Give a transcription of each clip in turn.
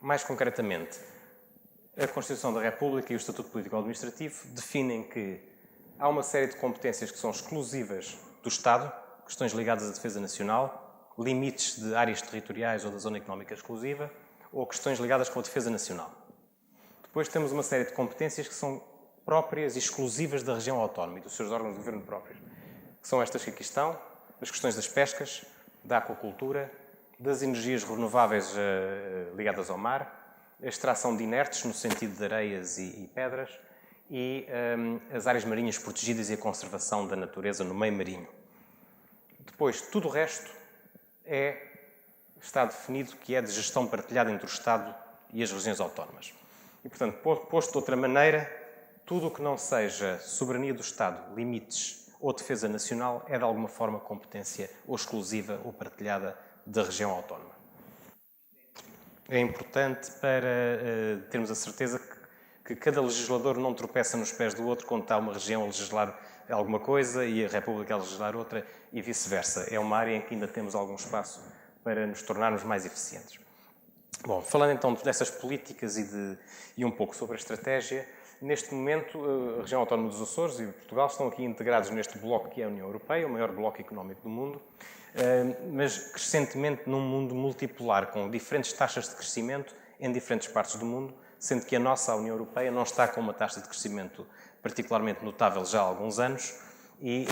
Mais concretamente, a Constituição da República e o Estatuto Político-Administrativo definem que há uma série de competências que são exclusivas do Estado, questões ligadas à defesa nacional, limites de áreas territoriais ou da zona económica exclusiva, ou questões ligadas com a defesa nacional. Depois temos uma série de competências que são próprias e exclusivas da região autónoma e dos seus órgãos de governo próprios, que são estas que aqui estão, as questões das pescas, da aquacultura, das energias renováveis ligadas ao mar, a extração de inertes, no sentido de areias e pedras, e as áreas marinhas protegidas e a conservação da natureza no meio marinho. Depois, tudo o resto está definido que é de gestão partilhada entre o Estado e as regiões autónomas. E, portanto, posto de outra maneira, tudo o que não seja soberania do Estado, limites ou defesa nacional é de alguma forma competência ou exclusiva ou partilhada da região autónoma. É importante para termos a certeza que cada legislador não tropeça nos pés do outro quando está uma região a legislar alguma coisa e a República a legislar outra e vice-versa. É uma área em que ainda temos algum espaço para nos tornarmos mais eficientes. Bom, falando então dessas políticas e um pouco sobre a estratégia, neste momento a região autónoma dos Açores e Portugal estão aqui integrados neste bloco que é a União Europeia, o maior bloco económico do mundo, mas crescentemente num mundo multipolar, com diferentes taxas de crescimento em diferentes partes do mundo, sendo que a nossa, a União Europeia, não está com uma taxa de crescimento particularmente notável já há alguns anos e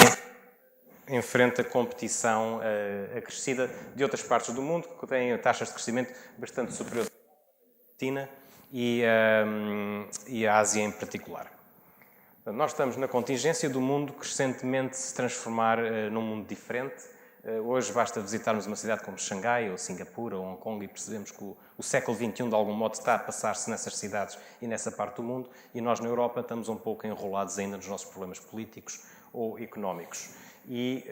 enfrenta competição acrescida de outras partes do mundo que têm taxas de crescimento bastante superiores à China e a Ásia em particular. Nós estamos na contingência do mundo crescentemente se transformar num mundo diferente. Hoje basta visitarmos uma cidade como Xangai, ou Singapura, ou Hong Kong e percebemos que o século XXI, de algum modo, está a passar-se nessas cidades e nessa parte do mundo e nós, na Europa, estamos um pouco enrolados ainda nos nossos problemas políticos ou económicos. E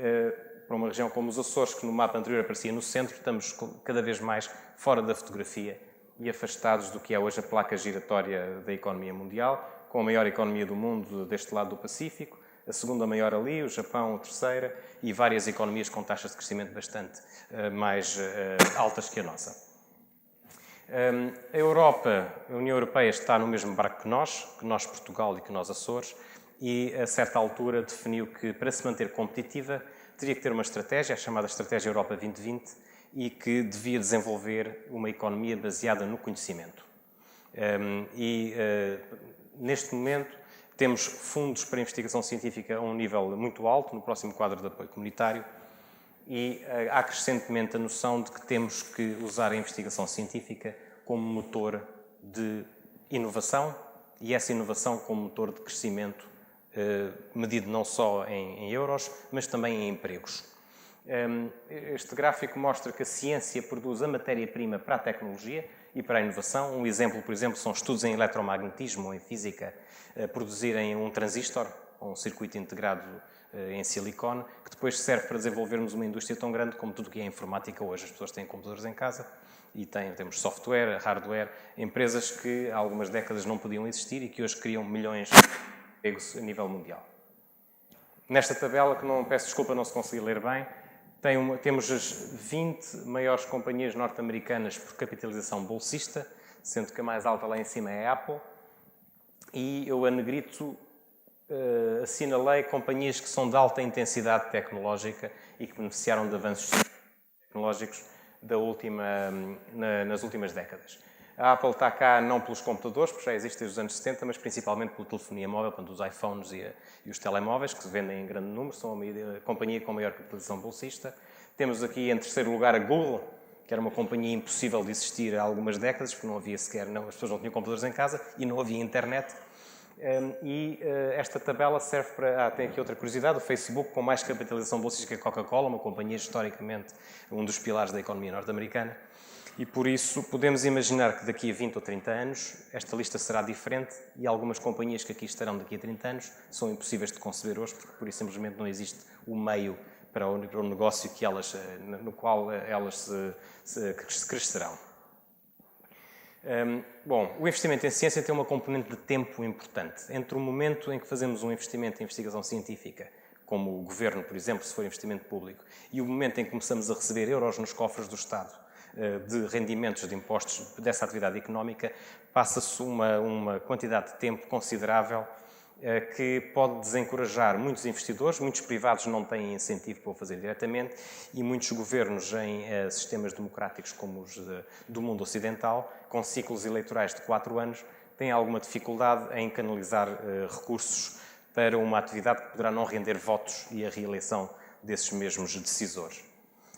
para uma região como os Açores, que no mapa anterior aparecia no centro, estamos cada vez mais fora da fotografia e afastados do que é hoje a placa giratória da economia mundial, com a maior economia do mundo deste lado do Pacífico, a segunda maior ali, o Japão a terceira, e várias economias com taxas de crescimento bastante mais altas que a nossa. A Europa, a União Europeia, está no mesmo barco que nós Portugal e que nós Açores, e a certa altura definiu que para se manter competitiva teria que ter uma estratégia, a chamada Estratégia Europa 2020, e que devia desenvolver uma economia baseada no conhecimento. Neste momento, temos fundos para investigação científica a um nível muito alto, no próximo quadro de apoio comunitário, e há crescentemente a noção de que temos que usar a investigação científica como motor de inovação e essa inovação como motor de crescimento, medido não só em euros, mas também em empregos. Este gráfico mostra que a ciência produz a matéria-prima para a tecnologia e para a inovação. Um exemplo, por exemplo, são estudos em eletromagnetismo ou em física, produzirem um transistor, um circuito integrado em silicone, que depois serve para desenvolvermos uma indústria tão grande como tudo o que é informática hoje. As pessoas têm computadores em casa e temos software, hardware, empresas que há algumas décadas não podiam existir e que hoje criam milhões de empregos a nível mundial. Nesta tabela, que peço desculpa não se conseguir ler bem, temos as 20 maiores companhias norte-americanas por capitalização bolsista, sendo que a mais alta lá em cima é a Apple, e eu a negrito assinalei companhias que são de alta intensidade tecnológica e que beneficiaram de avanços tecnológicos nas últimas décadas. A Apple está cá não pelos computadores, porque já existe desde os anos 70, mas principalmente pela telefonia móvel, portanto, os iPhones e os telemóveis, que se vendem em grande número, são a companhia com maior capitalização bolsista. Temos aqui, em terceiro lugar, a Google, que era uma companhia impossível de existir há algumas décadas, porque não havia sequer, as pessoas não tinham computadores em casa e não havia internet. Esta tabela serve para... tem aqui outra curiosidade, o Facebook com mais capitalização bolsista que a Coca-Cola, uma companhia historicamente um dos pilares da economia norte-americana. E por isso podemos imaginar que daqui a 20 ou 30 anos esta lista será diferente e algumas companhias que aqui estarão daqui a 30 anos são impossíveis de conceber hoje, porque por isso simplesmente não existe o meio para o negócio no qual elas se crescerão. Bom, o investimento em ciência tem uma componente de tempo importante. Entre o momento em que fazemos um investimento em investigação científica, como o governo, por exemplo, se for investimento público, e o momento em que começamos a receber euros nos cofres do Estado, de rendimentos de impostos dessa atividade económica, passa-se uma quantidade de tempo considerável que pode desencorajar muitos investidores, muitos privados não têm incentivo para o fazer diretamente e muitos governos em sistemas democráticos como os do mundo ocidental, com ciclos eleitorais de 4 anos, têm alguma dificuldade em canalizar recursos para uma atividade que poderá não render votos e a reeleição desses mesmos decisores.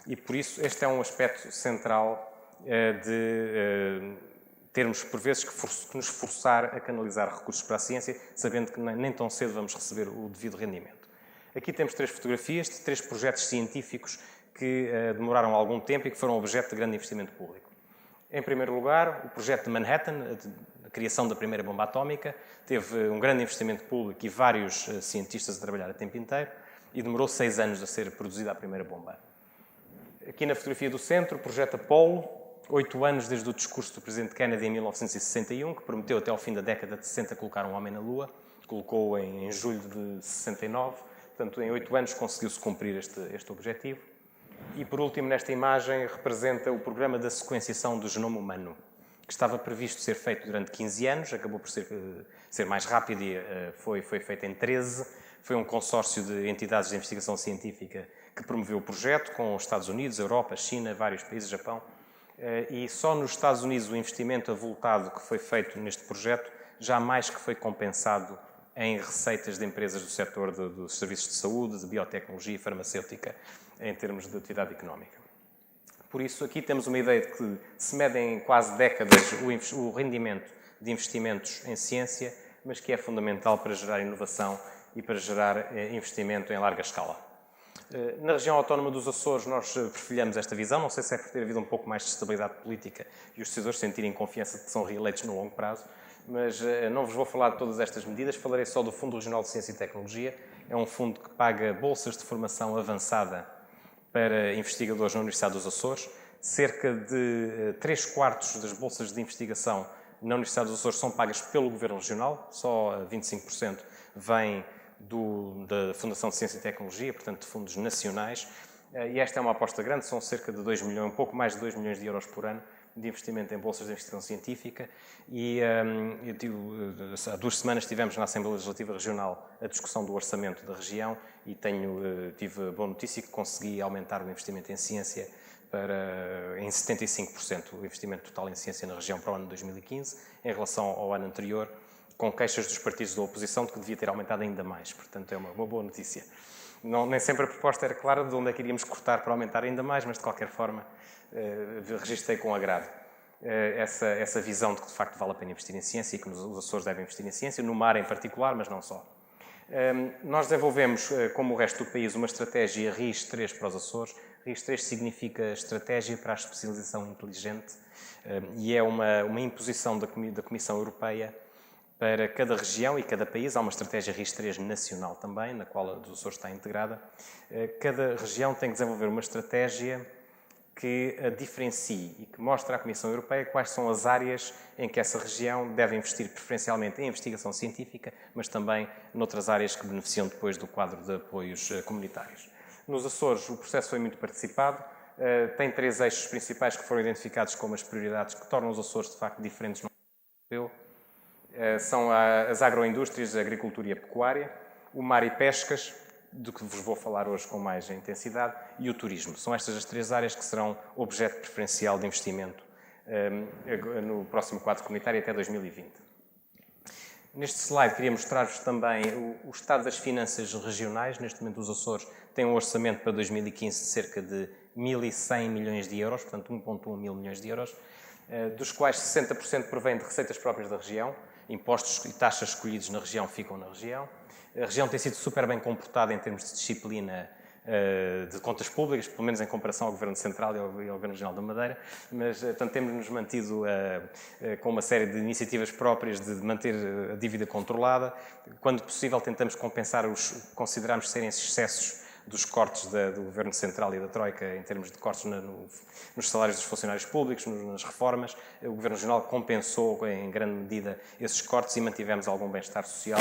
E por isso este é um aspecto central de termos, por vezes, que nos forçar a canalizar recursos para a ciência, sabendo que nem tão cedo vamos receber o devido rendimento. Aqui temos 3 fotografias de 3 projetos científicos que demoraram algum tempo e que foram objeto de grande investimento público. Em primeiro lugar, o projeto de Manhattan, a criação da primeira bomba atómica, teve um grande investimento público e vários cientistas a trabalhar a tempo inteiro e demorou 6 anos a ser produzida a primeira bomba. Aqui na fotografia do centro, o projeto Apollo, 8 anos desde o discurso do Presidente Kennedy em 1961, que prometeu até ao fim da década de 60 colocar um homem na Lua, colocou em julho de 69, portanto em 8 anos conseguiu-se cumprir este objetivo. E por último, nesta imagem, representa o programa da sequenciação do genoma humano, que estava previsto ser feito durante 15 anos, acabou por ser mais rápido e foi feito em 13. Foi um consórcio de entidades de investigação científica que promoveu o projeto, com os Estados Unidos, Europa, China, vários países, Japão. E só nos Estados Unidos o investimento avultado que foi feito neste projeto já mais que foi compensado em receitas de empresas do setor dos serviços de saúde, de biotecnologia e farmacêutica, em termos de atividade económica. Por isso, aqui temos uma ideia de que se mede em quase décadas o rendimento de investimentos em ciência, mas que é fundamental para gerar inovação e para gerar investimento em larga escala. Na região autónoma dos Açores, nós perfilhamos esta visão. Não sei se é por ter havido um pouco mais de estabilidade política e os decisores sentirem confiança de que são reeleitos no longo prazo, mas não vos vou falar de todas estas medidas, falarei só do Fundo Regional de Ciência e Tecnologia. É um fundo que paga bolsas de formação avançada para investigadores na Universidade dos Açores. Cerca de 3/4 das bolsas de investigação na Universidade dos Açores são pagas pelo Governo Regional, só 25% vêm da Fundação de Ciência e Tecnologia, portanto de fundos nacionais, e esta é uma aposta grande, são cerca de 2 milhões, um pouco mais de 2 milhões de euros por ano de investimento em bolsas de investigação científica e há 2 semanas tivemos na Assembleia Legislativa Regional a discussão do orçamento da região e tive a boa notícia que consegui aumentar o investimento em ciência em 75%, o investimento total em ciência na região para o ano de 2015, em relação ao ano anterior, com queixas dos partidos da oposição de que devia ter aumentado ainda mais. Portanto, é uma boa notícia. Nem sempre a proposta era clara de onde é que iríamos cortar para aumentar ainda mais, mas de qualquer forma registrei com agrado essa visão de que de facto vale a pena investir em ciência e que os Açores devem investir em ciência, no mar em particular, mas não só. Nós desenvolvemos, como o resto do país, uma estratégia RIS3 para os Açores. RIS3 significa Estratégia para a Especialização Inteligente e é uma imposição da Comissão Europeia para cada região e cada país. Há uma estratégia RIS3 nacional também, na qual a dos Açores está integrada. Cada região tem que desenvolver uma estratégia que a diferencie e que mostre à Comissão Europeia quais são as áreas em que essa região deve investir preferencialmente em investigação científica, mas também noutras áreas que beneficiam depois do quadro de apoios comunitários. Nos Açores o processo foi muito participado, tem 3 eixos principais que foram identificados como as prioridades que tornam os Açores de facto diferentes no europeu. São as agroindústrias, a agricultura e a pecuária, o mar e pescas, do que vos vou falar hoje com mais intensidade, e o turismo. São estas as 3 áreas que serão objeto preferencial de investimento no próximo quadro comunitário até 2020. Neste slide queria mostrar-vos também o estado das finanças regionais. Neste momento os Açores têm um orçamento para 2015 de cerca de 1.100 milhões de euros, portanto 1,1 mil milhões de euros, dos quais 60% provém de receitas próprias da região. Impostos e taxas escolhidos na região ficam na região. A região tem sido super bem comportada em termos de disciplina de contas públicas, pelo menos em comparação ao Governo Central e ao Governo Regional da Madeira, mas portanto, temos-nos mantido com uma série de iniciativas próprias de manter a dívida controlada. Quando possível, tentamos compensar consideramos serem esses excessos dos cortes do Governo Central e da Troika em termos de cortes nos salários dos funcionários públicos, nas reformas. O Governo Regional compensou em grande medida esses cortes e mantivemos algum bem-estar social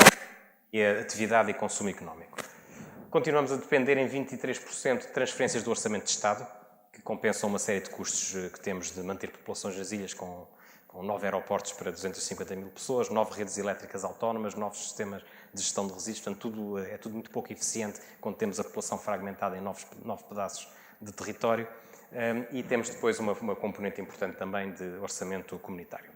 e a atividade e consumo económico. Continuamos a depender em 23% de transferências do Orçamento de Estado, que compensam uma série de custos que temos de manter populações nas ilhas com 9 aeroportos para 250 mil pessoas, 9 redes elétricas autónomas, novos sistemas de gestão de resíduos. Portanto, é tudo muito pouco eficiente quando temos a população fragmentada em 9 pedaços de território. E temos depois uma componente importante também de orçamento comunitário.